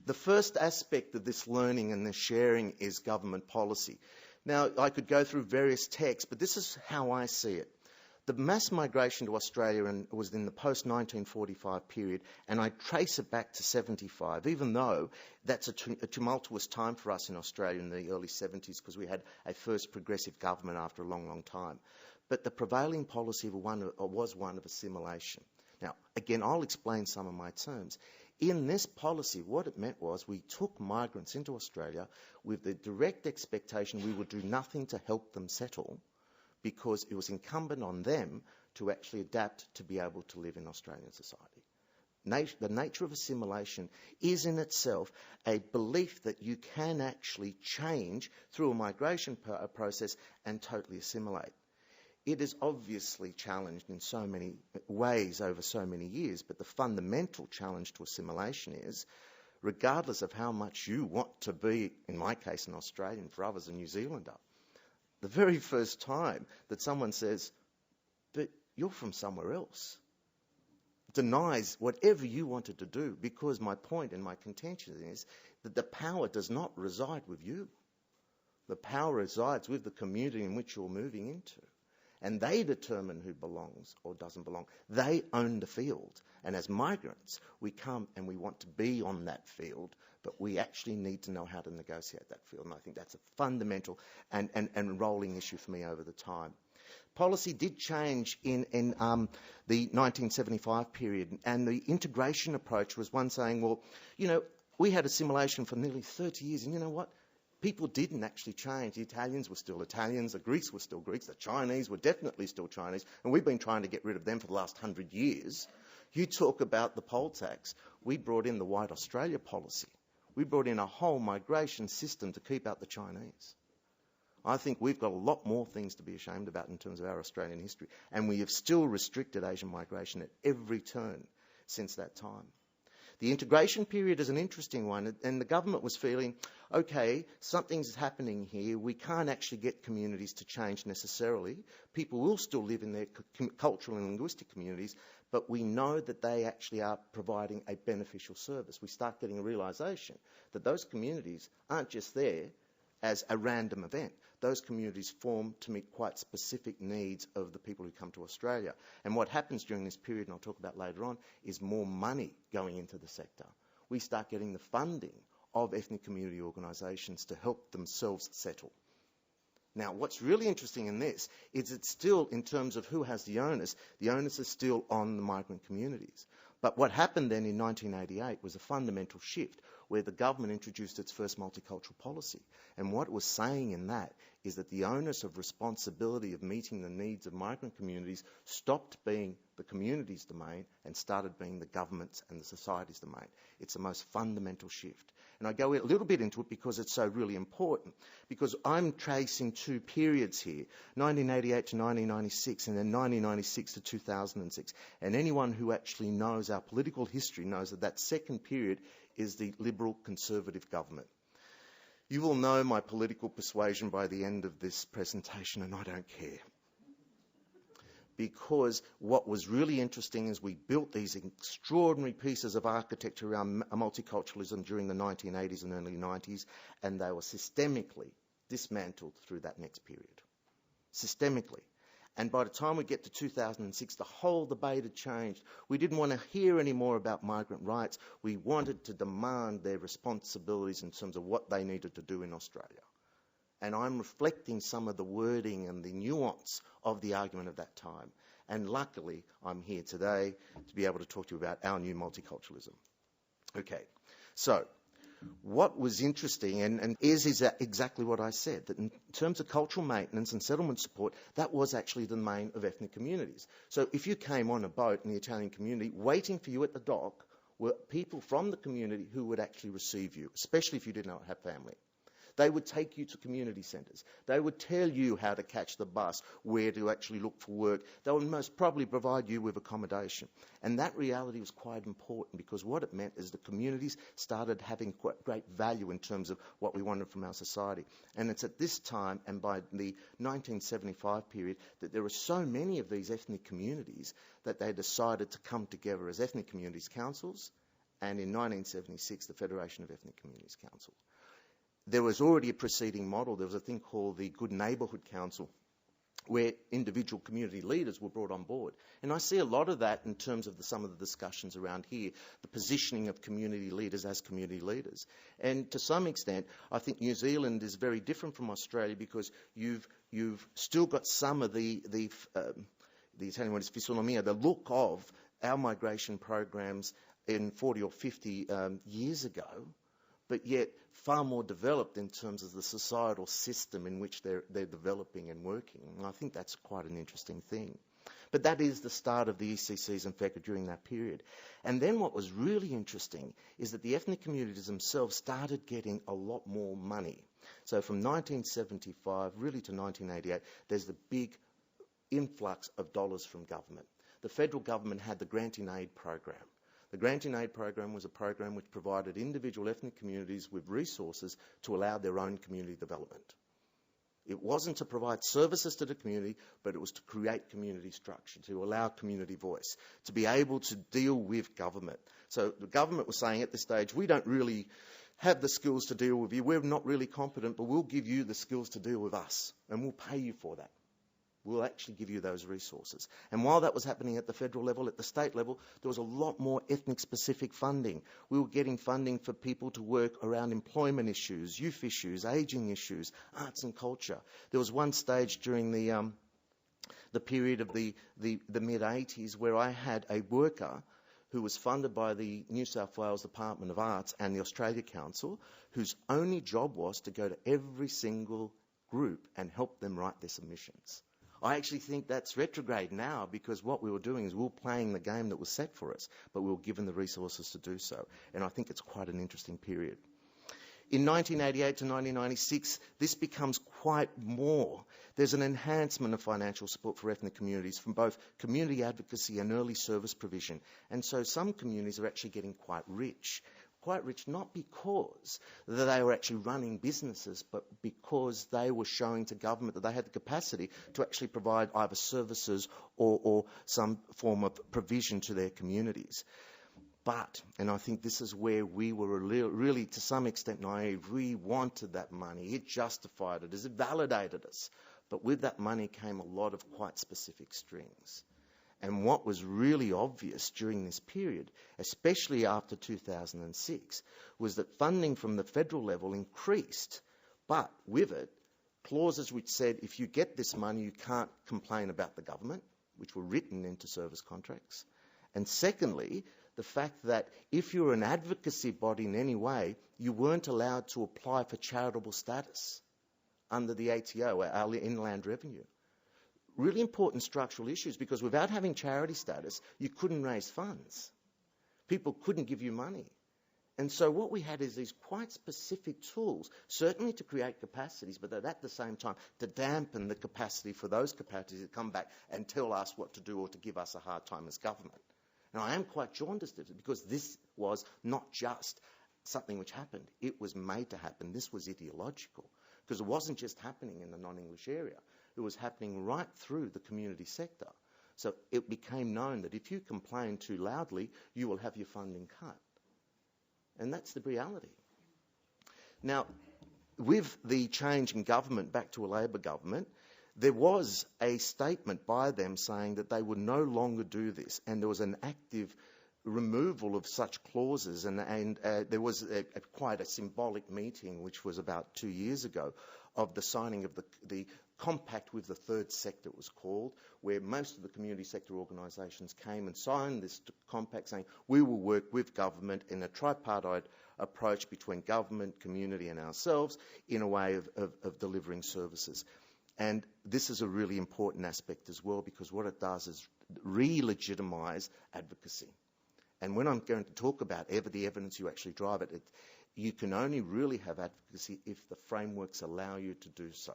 The first aspect of this learning and this sharing is government policy. Now, I could go through various texts, but this is how I see it. The mass migration to Australia was in the post-1945 period, and I trace it back to 75, even though that's a tumultuous time for us in Australia in the early 70s because we had a first progressive government after a long, long time. But the prevailing policy was one of assimilation. Now, again, I'll explain some of my terms. In this policy, what it meant was we took migrants into Australia with the direct expectation we would do nothing to help them settle, because it was incumbent on them to actually adapt to be able to live in Australian society. The nature of assimilation is in itself a belief that you can actually change through a migration process and totally assimilate. It is obviously challenged in so many ways over so many years, but the fundamental challenge to assimilation is, regardless of how much you want to be, in my case, an Australian, for others a New Zealander, the very first time that someone says, but you're from somewhere else, denies whatever you wanted to do, because my point and my contention is that the power does not reside with you. The power resides with the community in which you're moving into. And they determine who belongs or doesn't belong. They own the field. And as migrants, we come and we want to be on that field, but we actually need to know how to negotiate that field. And I think that's a fundamental and rolling issue for me over the time. Policy did change in the 1975 period, and the integration approach was one saying, well, you know, we had assimilation for nearly 30 years, and you know what? People didn't actually change. The Italians were still Italians, the Greeks were still Greeks, the Chinese were definitely still Chinese, and we've been trying to get rid of them for the last 100 years. You talk about the poll tax. We brought in the White Australia policy. We brought in a whole migration system to keep out the Chinese. I think we've got a lot more things to be ashamed about in terms of our Australian history, and we have still restricted Asian migration at every turn since that time. The integration period is an interesting one, and the government was feeling, okay, something's happening here. We can't actually get communities to change necessarily. People will still live in their cultural and linguistic communities, but we know that they actually are providing a beneficial service. We start getting a realisation that those communities aren't just there as a random event. Those communities form to meet quite specific needs of the people who come to Australia. And what happens during this period, and I'll talk about later on, is more money going into the sector. We start getting the funding of ethnic community organisations to help themselves settle. Now, what's really interesting in this is it's still, in terms of who has the onus is still on the migrant communities. But what happened then in 1988 was a fundamental shift where the government introduced its first multicultural policy. And what it was saying in that is that the onus of responsibility of meeting the needs of migrant communities stopped being the community's domain and started being the government's and the society's domain. It's the most fundamental shift. And I go a little bit into it because it's so really important, because I'm tracing two periods here, 1988 to 1996 and then 1996 to 2006. And anyone who actually knows our political history knows that that second period is the Liberal Conservative government. You will know my political persuasion by the end of this presentation, and I don't care. Because what was really interesting is we built these extraordinary pieces of architecture around multiculturalism during the 1980s and early 90s, and they were systemically dismantled through that next period. Systemically. And by the time we get to 2006, the whole debate had changed. We didn't want to hear any more about migrant rights. We wanted to demand their responsibilities in terms of what they needed to do in Australia. And I'm reflecting some of the wording and the nuance of the argument of that time. And luckily, I'm here today to be able to talk to you about our new multiculturalism. Okay, so what was interesting and is exactly what I said, that in terms of cultural maintenance and settlement support, that was actually the domain of ethnic communities. So if you came on a boat in the Italian community, waiting for you at the dock were people from the community who would actually receive you, especially if you did not have family. They would take you to community centres. They would tell you how to catch the bus, where to actually look for work. They would most probably provide you with accommodation. And that reality was quite important, because what it meant is the communities started having great value in terms of what we wanted from our society. And it's at this time, and by the 1975 period, that there were so many of these ethnic communities that they decided to come together as ethnic communities councils and in 1976, the Federation of Ethnic Communities Council. There was already a preceding model. There was a thing called the Good Neighbourhood Council, where individual community leaders were brought on board. And I see a lot of that in terms of some of the discussions around here, the positioning of community leaders as community leaders. And to some extent, I think New Zealand is very different from Australia because you've still got some of the Italian word is fisionomia, the look of our migration programs in 40 or 50 years ago, but yet far more developed in terms of the societal system in which they're developing and working. And I think that's quite an interesting thing. But that is the start of the ECCs and FECA during that period. And then what was really interesting is that the ethnic communities themselves started getting a lot more money. So from 1975 really to 1988, there's the big influx of dollars from government. The federal government had the Grant in Aid program. The Grant in Aid program was a program which provided individual ethnic communities with resources to allow their own community development. It wasn't to provide services to the community, but it was to create community structure, to allow community voice, to be able to deal with government. So the government was saying at this stage, we don't really have the skills to deal with you. We're not really competent, but we'll give you the skills to deal with us, and we'll pay you for that. We'll actually give you those resources. And while that was happening at the federal level, at the state level, there was a lot more ethnic-specific funding. We were getting funding for people to work around employment issues, youth issues, ageing issues, arts and culture. There was one stage during the period of the mid-80s where I had a worker who was funded by the New South Wales Department of Arts and the Australia Council, whose only job was to go to every single group and help them write their submissions. I actually think that's retrograde now because what we were doing is we were playing the game that was set for us, but we were given the resources to do so. And I think it's quite an interesting period. In 1988 to 1996, this becomes quite more. There's an enhancement of financial support for ethnic communities from both community advocacy and early service provision. And so some communities are actually getting quite rich not because they were actually running businesses, but because they were showing to government that they had the capacity to actually provide either services or some form of provision to their communities. But, and I think this is where we were really to some extent naive, we wanted that money. It justified it, it validated us. But with that money came a lot of quite specific strings. And what was really obvious during this period, especially after 2006, was that funding from the federal level increased, but with it, clauses which said if you get this money, you can't complain about the government, which were written into service contracts. And secondly, the fact that if you were an advocacy body in any way, you weren't allowed to apply for charitable status under the ATO, our inland revenue. Really important structural issues because without having charity status, you couldn't raise funds. People couldn't give you money. And so what we had is these quite specific tools, certainly to create capacities, but at the same time to dampen the capacity for those capacities to come back and tell us what to do or to give us a hard time as government. And I am quite jaundiced at it because this was not just something which happened. It was made to happen. This was ideological because it wasn't just happening in the non-English area. It was happening right through the community sector. So it became known that if you complain too loudly, you will have your funding cut. And that's the reality. Now, with the change in government back to a Labor government, there was a statement by them saying that they would no longer do this. And there was an active removal of such clauses. And there was quite a symbolic meeting, which was about 2 years ago, of the signing of the compact with the third sector, it was called, where most of the community sector organisations came and signed this compact saying we will work with government in a tripartite approach between government, community and ourselves in a way of delivering services. And this is a really important aspect as well because what it does is re-legitimise advocacy. And when I'm going to talk about the evidence you actually drive it, you can only really have advocacy if the frameworks allow you to do so.